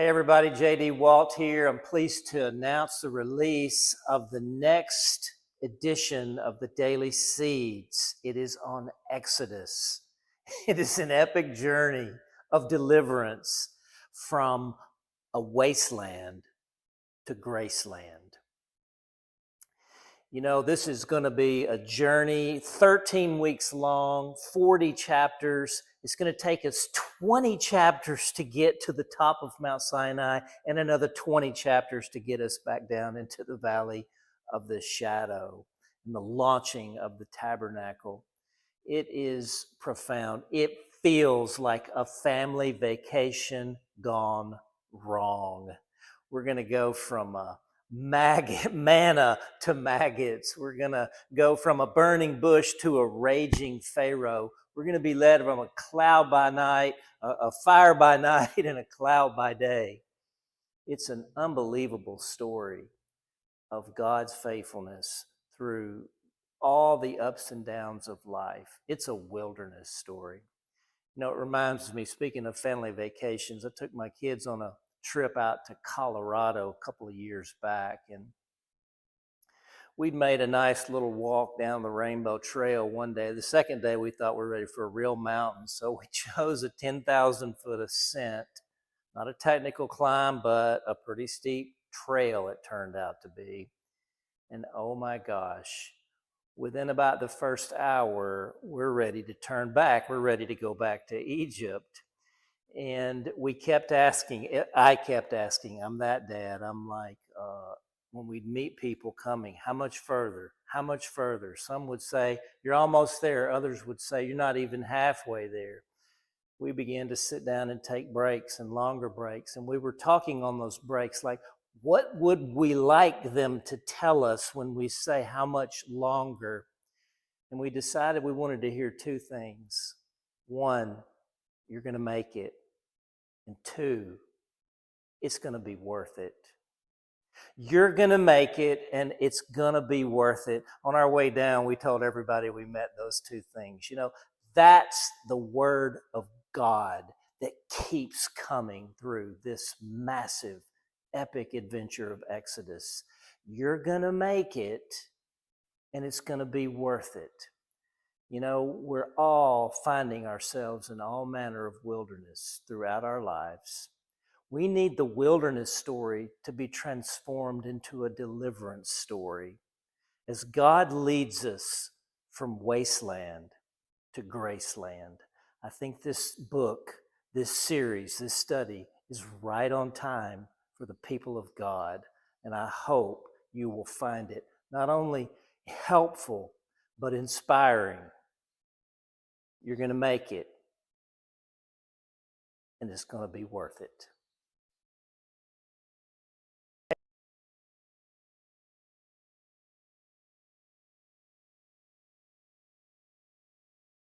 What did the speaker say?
Hey everybody, JD Walt here. I'm pleased to announce the release of the next edition of the Daily Seeds. It is on Exodus. It is an epic journey of deliverance from a wasteland to Graceland. You know, this is going to be a journey, 13 weeks long, 40 chapters. It's going to take us 20 chapters to get to the top of Mount Sinai and another 20 chapters to get us back down into the valley of the shadow and the launching of the tabernacle. It is profound. It feels like a family vacation gone wrong. We're going to go from manna to maggots. We're going to go from a burning bush to a raging Pharaoh. We're going to be led from a cloud by night, a fire by night, and a cloud by day. It's an unbelievable story of God's faithfulness through all the ups and downs of life. It's a wilderness story. You know, it reminds me, speaking of family vacations, I took my kids on a trip out to Colorado a couple of years back, and we'd made a nice little walk down the Rainbow Trail one day. The second day we thought we were ready for a real mountain, so we chose a 10,000 foot ascent. Not a technical climb, but a pretty steep trail it turned out to be. And oh my gosh, within about the first hour, we're ready to turn back. We're ready to go back to Egypt. And we kept asking, I kept asking, I'm that dad. I'm like, when we'd meet people coming, how much further? How much further? Some would say, you're almost there. Others would say, you're not even halfway there. We began to sit down and take breaks and longer breaks. And we were talking on those breaks like, what would we like them to tell us when we say how much longer? And we decided we wanted to hear two things. One, you're going to make it. And two, it's going to be worth it. You're going to make it, and it's going to be worth it. On our way down, we told everybody we met those two things. You know, that's the word of God that keeps coming through this massive, epic adventure of Exodus. You're going to make it, and it's going to be worth it. You know, we're all finding ourselves in all manner of wilderness throughout our lives. We need the wilderness story to be transformed into a deliverance story as God leads us from wasteland to Graceland. I think this book, this series, this study is right on time for the people of God, and I hope you will find it not only helpful, but inspiring. You're going to make it, and it's going to be worth it.